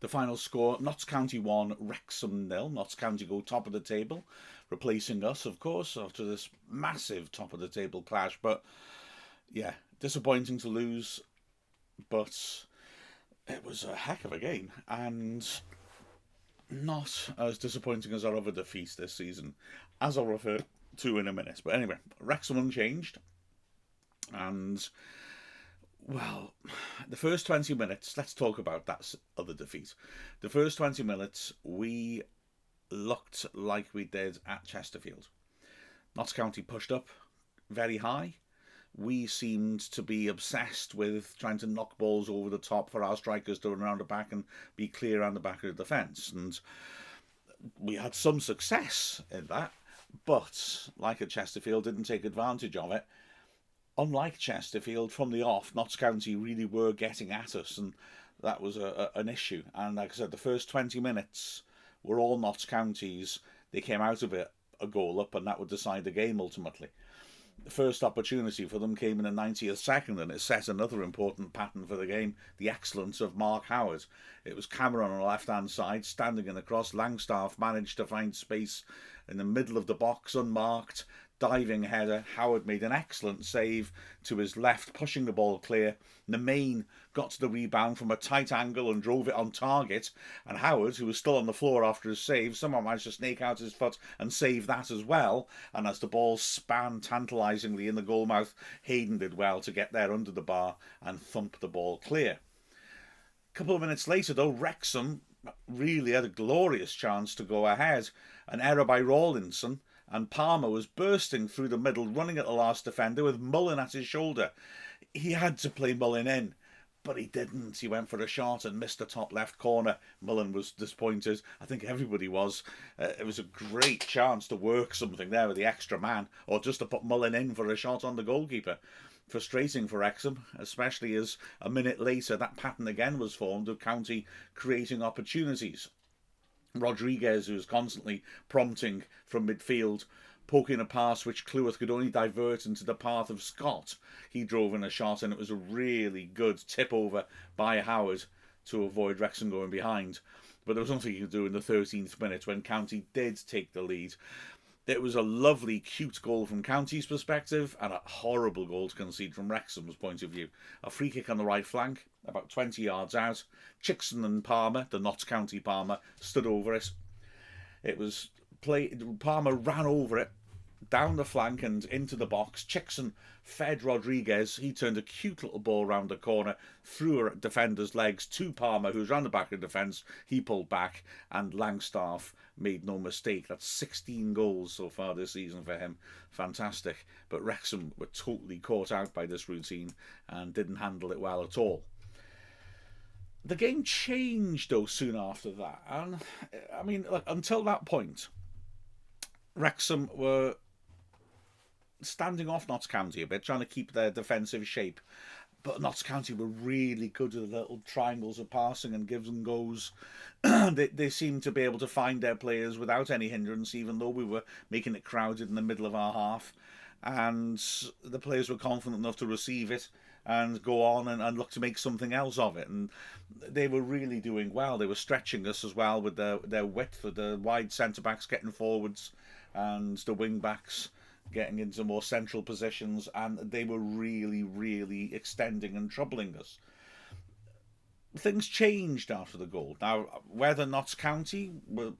The final score, Notts County 1, Wrexham 0. Notts County go top of the table, replacing us, of course, after this massive top of the table clash. But yeah, disappointing to lose, but it was a heck of a game, and not as disappointing as our other defeats this season, as I'll refer to in a minute. But anyway, Wrexham unchanged, and well, the first 20 minutes, let's talk about that other defeat. The first 20 minutes, we looked like we did at Chesterfield. Notts County pushed up very high. We seemed to be obsessed with trying to knock balls over the top for our strikers to run around the back and be clear around the back of the defence. And we had some success in that, but like at Chesterfield, didn't take advantage of it. Unlike Chesterfield, from the off, Notts County really were getting at us, and that was an issue. And like I said, the first 20 minutes were all Notts County's. They came out of it a goal up, and that would decide the game ultimately. The first opportunity for them came in the 90th second, and it set another important pattern for the game, the excellence of Mark Howard. It was Cameron on the left-hand side, standing in the cross. Langstaff managed to find space in the middle of the box, unmarked, diving header. Howard made an excellent save to his left, pushing the ball clear. Nemain got to the rebound from a tight angle and drove it on target. And Howard, who was still on the floor after his save, somehow managed to snake out his foot and save that as well. And as the ball span tantalisingly in the goalmouth, Hayden did well to get there under the bar and thump the ball clear. A couple of minutes later, though, Wrexham really had a glorious chance to go ahead. An error by Rawlinson, and Palmer was bursting through the middle, running at the last defender with Mullin at his shoulder. He had to play Mullin in, but he didn't. He went for a shot and missed the top left corner. Mullin was disappointed. I think everybody was. It was a great chance to work something there with the extra man, or just to put Mullin in for a shot on the goalkeeper. Frustrating for Wrexham, especially as a minute later that pattern again was formed of County creating opportunities. Rodriguez, who was constantly prompting from midfield, poking a pass which Cleworth could only divert into the path of Scott. He drove in a shot, and it was a really good tip over by Howard to avoid Wrexham going behind. But there was nothing he could do in the 13th minute when County did take the lead. It was a lovely, cute goal from County's perspective, and a horrible goal to concede from Wrexham's point of view. A free kick on the right flank, about 20 yards out. Chickson and Palmer, the Notts County Palmer, stood over it. It was Palmer ran over it, down the flank and into the box. Chickson fed Rodriguez. He turned a cute little ball round the corner, through a defender's legs to Palmer, who was round the back of the defence. He pulled back, and Langstaff made no mistake. That's 16 goals so far this season for him. Fantastic. But Wrexham were totally caught out by this routine and didn't handle it well at all. The game changed, though, soon after that. And, I mean, until that point, Wrexham were standing off Notts County a bit, trying to keep their defensive shape. But Notts County were really good with the little triangles of passing and gives and goes. They seemed to be able to find their players without any hindrance, even though we were making it crowded in the middle of our half. And the players were confident enough to receive it and go on and look to make something else of it. And they were really doing well. They were stretching us as well with their width, with the wide centre-backs getting forwards and the wing-backs getting into more central positions, and they were really, really extending and troubling us. Things changed after the goal. Now, whether Notts County were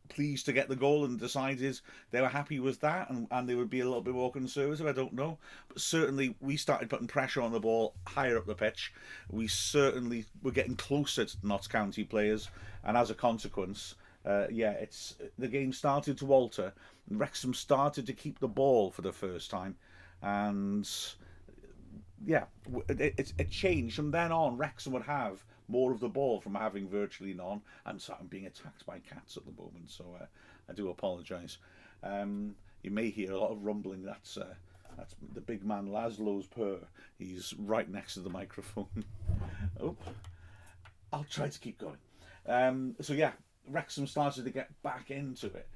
pleased to get the goal and decided they were happy with that and they would be a little bit more conservative, I don't know. But certainly we started putting pressure on the ball higher up the pitch. We certainly were getting closer to Notts County players, and as a consequence, the game started to alter. Wrexham started to keep the ball for the first time, and it changed. From then on, Wrexham would have more of the ball from having virtually none. I'm being attacked by cats at the moment, so I do apologise. You may hear a lot of rumbling. That's the big man Laszlo's purr. He's right next to the microphone. Oh, I'll try to keep going. Wrexham started to get back into it.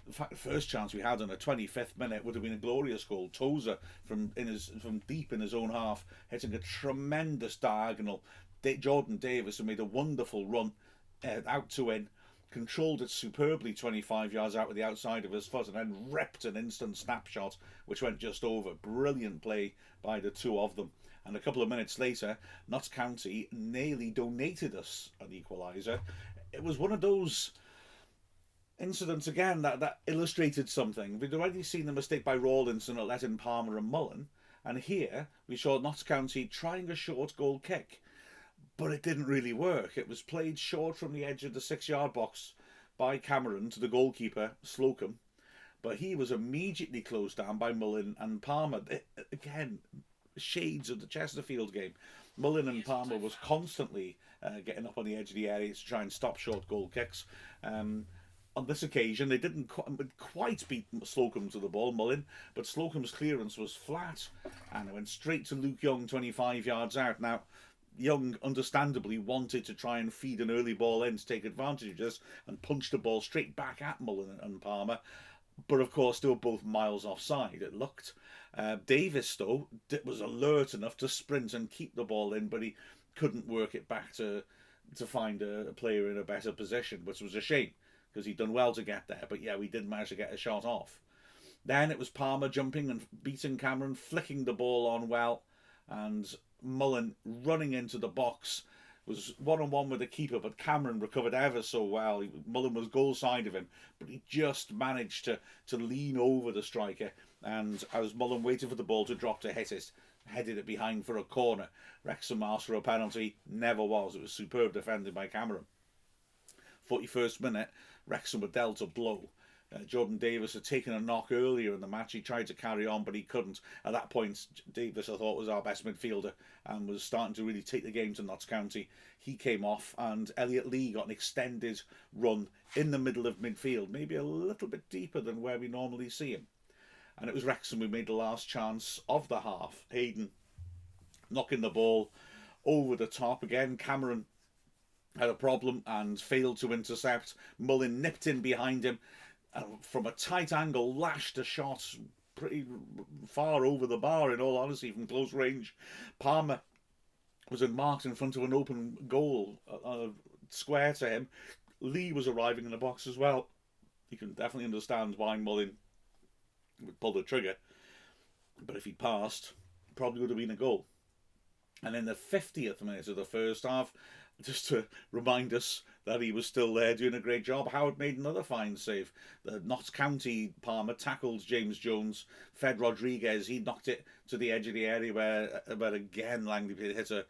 In fact, the first chance we had in the 25th minute would have been a glorious goal. Tozer from deep in his own half, hitting a tremendous diagonal Jordan Davis, who made a wonderful run out to in, controlled it superbly 25 yards out with the outside of his foot, and then ripped an instant snapshot which went just over. Brilliant play by the two of them. And a couple of minutes later, Notts County nearly donated us an equaliser. It was one of those incidents again that illustrated something. We'd already seen the mistake by Rawlinson at letting Palmer and Mullen, and here we saw Notts County trying a short goal kick, but it didn't really work. It was played short from the edge of the 6-yard box by Cameron to the goalkeeper, Slocum, but he was immediately closed down by Mullen and Palmer. Again, shades of the Chesterfield game. Mullen and Palmer was constantly getting up on the edge of the area to try and stop short goal kicks. On this occasion, they didn't quite beat Slocum to the ball, Mullen, but Slocum's clearance was flat, and it went straight to Luke Young, 25 yards out. Now, Young understandably wanted to try and feed an early ball in to take advantage of this and punch the ball straight back at Mullen and Palmer, but of course they were both miles offside, it looked. Davis, though, was alert enough to sprint and keep the ball in, but he couldn't work it back to find a player in a better position, which was a shame, because he'd done well to get there, but yeah, we didn't manage to get a shot off. Then it was Palmer jumping and beating Cameron, flicking the ball on well, and Mullen running into the box, was one-on-one with the keeper, but Cameron recovered ever so well. Mullen was goal side of him, but he just managed to lean over the striker, and as Mullen waited for the ball to drop to hit it, headed it behind for a corner. Wrexham asked for a penalty, never was. It was superb defending by Cameron. 41st minute, Wrexham were dealt a blow. Jordan Davis had taken a knock earlier in the match. He tried to carry on, but he couldn't. At that point, Davis, I thought, was our best midfielder and was starting to really take the game to Notts County. He came off, and Elliot Lee got an extended run in the middle of midfield, maybe a little bit deeper than where we normally see him. And it was Wrexham who made the last chance of the half. Hayden knocking the ball over the top again. Cameron had a problem and failed to intercept. Mullen nipped in behind him and from a tight angle lashed a shot pretty far over the bar, in all honesty, from close range. Palmer was marked in front of an open goal, square to him. Lee was arriving in the box as well. You can definitely understand why Mullen would pull the trigger, but if he'd passed, probably would have been a goal. And in the 50th minute of the first half, just to remind us that he was still there doing a great job, Howard made another fine save. The Notts County Palmer tackled James Jones, fed Rodriguez. He knocked it to the edge of the area where again Langley hit a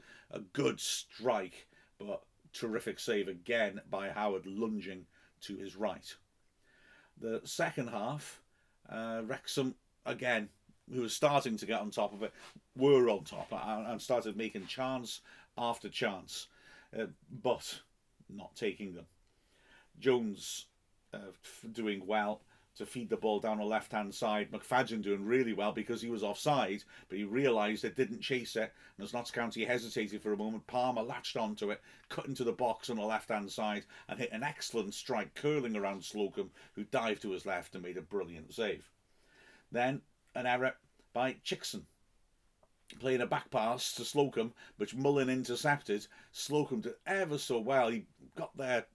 good strike, but terrific save again by Howard, lunging to his right. The second half, Wrexham, again, who was starting to get on top of it, were on top and started making chance after chance, but not taking them. Jones doing well to feed the ball down the left-hand side. McFadden doing really well because he was offside, but he realised it didn't chase it, and as Notts County hesitated for a moment, Palmer latched onto it, cut into the box on the left-hand side, and hit an excellent strike curling around Slocum, who dived to his left and made a brilliant save. Then an error by Chickson, playing a back pass to Slocum, which Mullen intercepted. Slocum did ever so well. He got there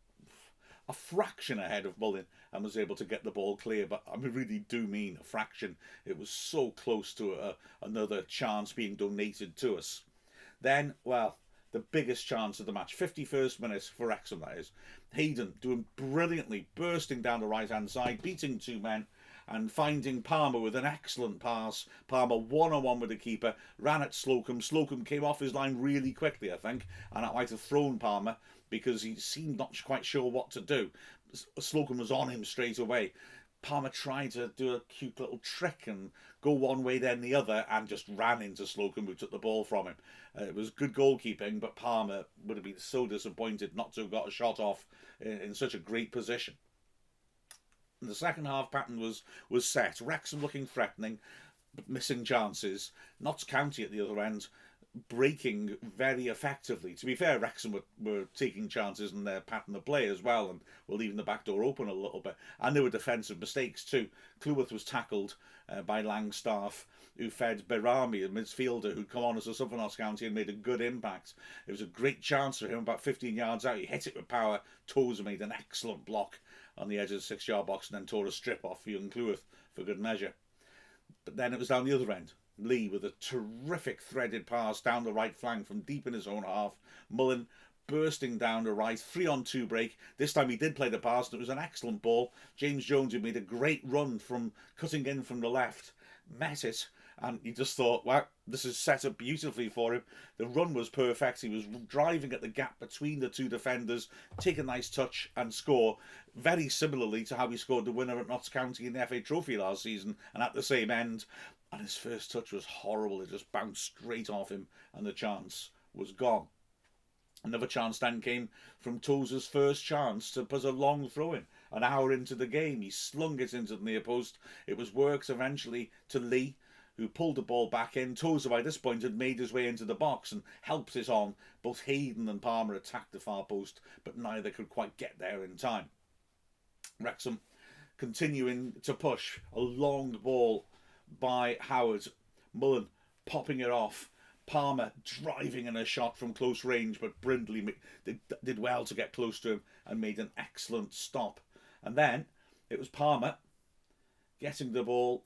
a fraction ahead of Mullen and was able to get the ball clear, but I really do mean a fraction. It was so close to another chance being donated to us. Then, well, the biggest chance of the match, 51st minute for Wrexham, that is. Hayden doing brilliantly, bursting down the right-hand side, beating two men, and finding Palmer with an excellent pass. Palmer one-on-one with the keeper, ran at Slocum. Slocum came off his line really quickly, I think, and that might have thrown Palmer because he seemed not quite sure what to do. Slocum was on him straight away. Palmer tried to do a cute little trick and go one way then the other and just ran into Slocum, who took the ball from him. It was good goalkeeping, but Palmer would have been so disappointed not to have got a shot off in such a great position. The second half pattern was set. Wrexham looking threatening, but missing chances. Notts County at the other end breaking very effectively. To be fair, Wrexham were taking chances and they're patting the play as well, and were leaving the back door open a little bit. And there were defensive mistakes too. Cleworth was tackled by Langstaff, who fed Berami, a midfielder who'd come on as a sub for Notts County and made a good impact. It was a great chance for him, about 15 yards out. He hit it with power. Tozer made an excellent block on the edge of the 6-yard box and then tore a strip off for young Cleworth for good measure. But then it was down the other end. Lee with a terrific threaded pass down the right flank from deep in his own half. Mullen bursting down the right, 3-on-2 break. This time he did play the pass and it was an excellent ball. James Jones, who made a great run from cutting in from the left, met it, and he just thought, wow, this is set up beautifully for him. The run was perfect. He was driving at the gap between the two defenders, take a nice touch and score, very similarly to how he scored the winner at Notts County in the FA Trophy last season, and at the same end. And his first touch was horrible. It just bounced straight off him and the chance was gone. Another chance then came from Tozer's first chance to put a long throw in. An hour into the game, he slung it into the near post. It was worked eventually to Lee, who pulled the ball back in. Tozer by this point had made his way into the box and helped it on. Both Hayden and Palmer attacked the far post, but neither could quite get there in time. Wrexham continuing to push. A long ball by Howard. Mullen popping it off. Palmer driving in a shot from close range, but Brindley did well to get close to him and made an excellent stop. And then it was Palmer getting the ball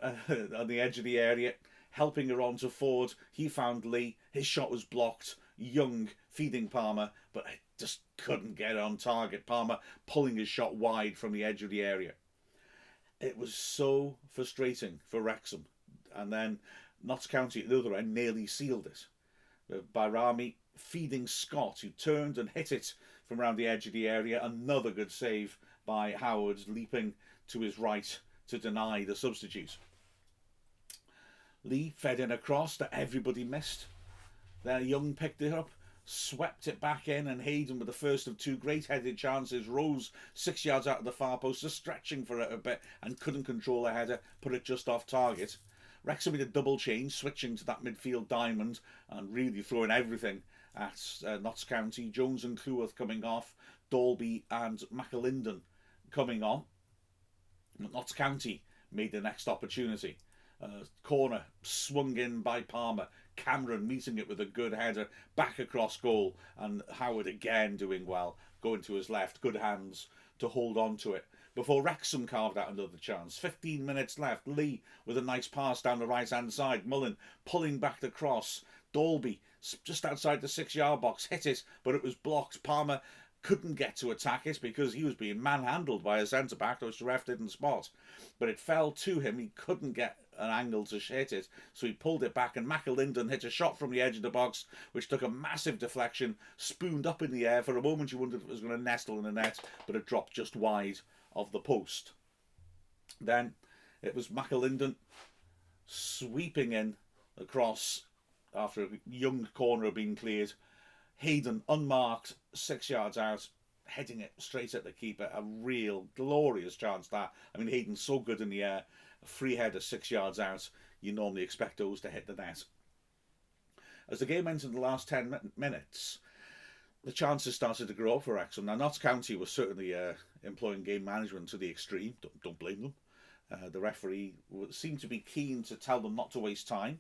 on the edge of the area, helping her on to Ford. He found Lee. His shot was blocked. Young feeding Palmer, but it just couldn't get on target. Palmer pulling his shot wide from the edge of the area. It was so frustrating for Wrexham. And then Notts County at the other end nearly sealed it. Bairami feeding Scott, who turned and hit it from around the edge of the area. Another good save by Howard, leaping to his right to deny the substitute. Lee fed in a cross that everybody missed. Then Young picked it up, swept it back in, and Hayden, with the first of two great headed chances, rose 6 yards out of the far post, just stretching for it a bit and couldn't control the header, put it just off target. Wrexham made a double change, switching to that midfield diamond and really throwing everything at Notts County. Jones and Cleworth coming off, Dalby and McAlinden coming on. Notts County made the next opportunity. Corner swung in by Palmer. Cameron meeting it with a good header back across goal, and Howard again doing well, going to his left, good hands to hold on to it. Before Wrexham carved out another chance. 15 minutes left. Lee with a nice pass down the right hand side. Mullen pulling back the cross. Dalby just outside the 6-yard box hit it, but it was blocked. Palmer couldn't get to attack it because he was being manhandled by a centre back, which the ref didn't spot. But it fell to him. He couldn't get an angle to hit it, so he pulled it back, and McAlinden hit a shot from the edge of the box, which took a massive deflection, spooned up in the air. For a moment you wondered if it was going to nestle in the net, but it dropped just wide of the post. Then it was McAlinden sweeping in across after a Young corner being cleared. Hayden unmarked, 6 yards out, heading it straight at the keeper. A real glorious chance that. I mean, Hayden's so good in the air. A free header 6 yards out. You normally expect those to hit the net. As the game entered the last 10 minutes, the chances started to grow up for Wrexham. Now, Notts County was certainly employing game management to the extreme. Don't blame them. The referee seemed to be keen to tell them not to waste time,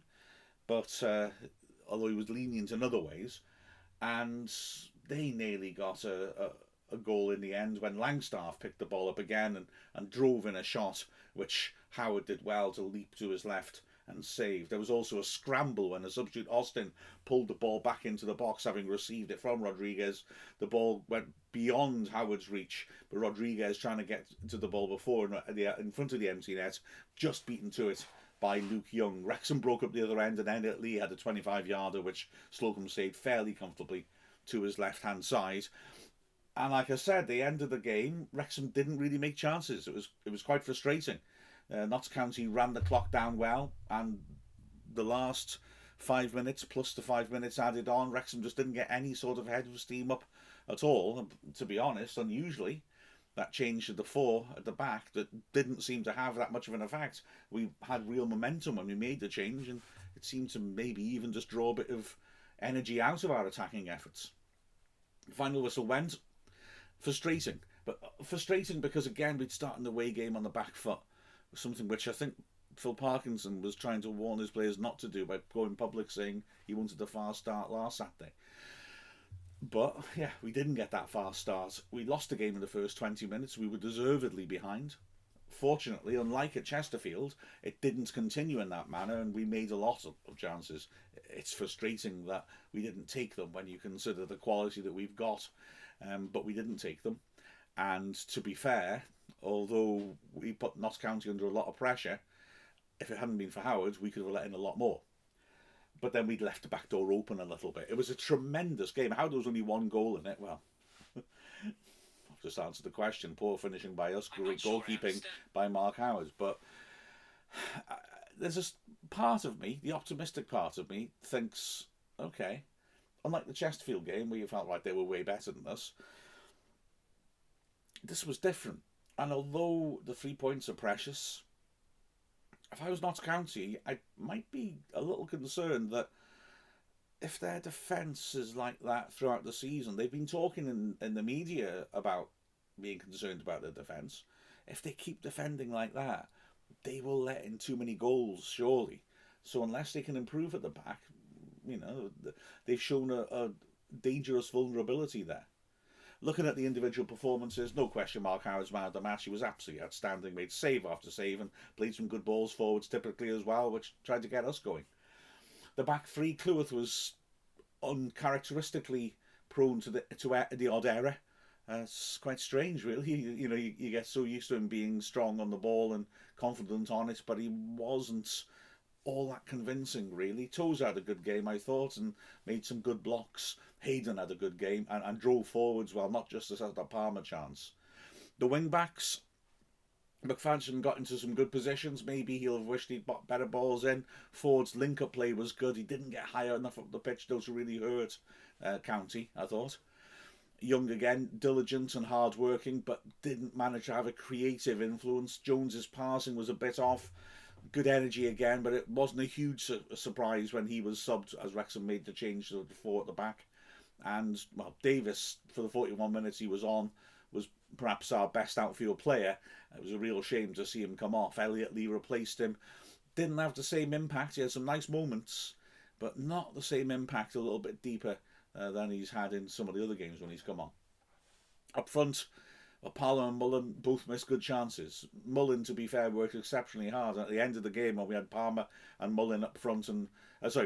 but although he was lenient in other ways, and they nearly got a goal in the end when Langstaff picked the ball up again and drove in a shot, which Howard did well to leap to his left and save. There was also a scramble when the substitute Austin pulled the ball back into the box, having received it from Rodriguez. The ball went beyond Howard's reach, but Rodriguez, trying to get to the ball before in front of the empty net, just beaten to it by Luke Young. Wrexham broke up the other end, and Elliot Lee had a 25-yarder, which Slocum saved fairly comfortably to his left-hand side. And like I said, the end of the game, Wrexham didn't really make chances. It was quite frustrating. Notts County ran the clock down well, and the last 5 minutes plus the 5 minutes added on, Wrexham just didn't get any sort of head of steam up at all. And to be honest, unusually, that change to the 4 at the back that didn't seem to have that much of an effect. We had real momentum when we made the change, and It seemed to maybe even just draw a bit of energy out of our attacking efforts. The final whistle went. Frustrating. But frustrating because, again, we'd started the away game on the back foot. Something which I think Phil Parkinson was trying to warn his players not to do by going public saying he wanted a fast start last Saturday. But, yeah, we didn't get that fast start. We lost the game in the first 20 minutes. We were deservedly behind. Fortunately, unlike at Chesterfield, it didn't continue in that manner, and we made a lot of chances. It's frustrating that we didn't take them when you consider the quality that we've got, but we didn't take them. And to be fair, although we put Notts County under a lot of pressure, if it hadn't been for Howard, we could have let in a lot more. But then we'd left the back door open a little bit. It was a tremendous game. How there was only one goal in it? Well, I've just answered the question. Poor finishing by us, great goalkeeping by Mark Howard. But there's a part of me, the optimistic part of me, thinks, okay, unlike the Chesterfield game where you felt like they were way better than us, this was different. And although the 3 points are precious, if I was Notts County, I might be a little concerned that if their defence is like that throughout the season, they've been talking in the media about being concerned about their defence. If they keep defending like that, they will let in too many goals, surely. So unless they can improve at the back, they've shown a dangerous vulnerability there. Looking at the individual performances, no question Mark Howard's man of the match. He was absolutely outstanding, made save after save and played some good balls forwards typically as well, which tried to get us going. The back three, Cleworth was uncharacteristically prone to the odd error. It's quite strange, really. You get so used to him being strong on the ball and confident on it, but he wasn't all that convincing, really. Tozer had a good game, I thought, and made some good blocks. Hayden had a good game and drove forwards well, not just as a Palmer chance. The wing backs, McFadden got into some good positions. Maybe he'll have wished he'd got better balls in. Ford's link-up play was good. He didn't get higher enough up the pitch, though, to really hurt County, I thought. Young again, diligent and hard-working, but didn't manage to have a creative influence. Jones's passing was a bit off. Good energy again, but it wasn't a huge surprise when he was subbed as Wrexham made the change to the 4 at the back. And, well, Davis, for the 41 minutes he was on, was perhaps our best outfield player. It was a real shame to see him come off. Elliot Lee replaced him. Didn't have the same impact. He had some nice moments, but not the same impact, a little bit deeper than he's had in some of the other games when he's come on. Up front, Palmer and Mullen both missed good chances. Mullen, to be fair, worked exceptionally hard. At the end of the game, when we had Palmer and Mullen up front, and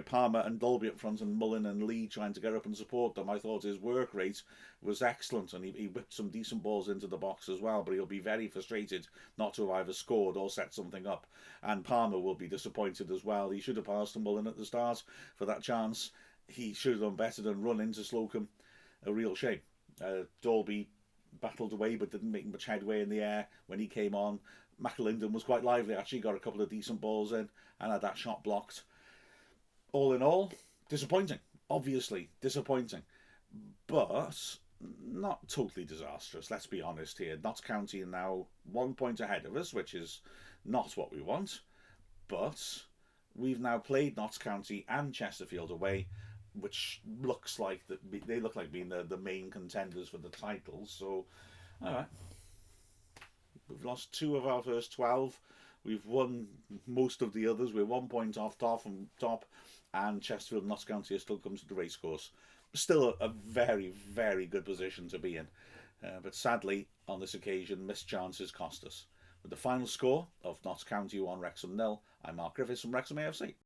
Palmer and Dolby up front, and Mullen and Lee trying to get up and support them, I thought his work rate was excellent, and he whipped some decent balls into the box as well. But he'll be very frustrated not to have either scored or set something up. And Palmer will be disappointed as well. He should have passed to Mullen at the start for that chance. He should have done better than run into Slocum. A real shame. Dolby battled away but didn't make much headway in the air when he came on. McAlinden was quite lively, actually got a couple of decent balls in and had that shot blocked. All in all, disappointing. Obviously disappointing, but not totally disastrous. Let's be honest here. Notts County are now 1 point ahead of us, which is not what we want, but we've now played Notts County and Chesterfield away, which looks like they look like being the main contenders for the titles. So, all right, we've lost 2 of our first 12. We've won most of the others. We're 1 point off top, and Chesterfield and Notts County still comes to the racecourse. Still a very, very good position to be in, but sadly on this occasion missed chances cost us. With the final score of Notts County 1, Wrexham 0, I'm Mark Griffiths from Wrexham AFC.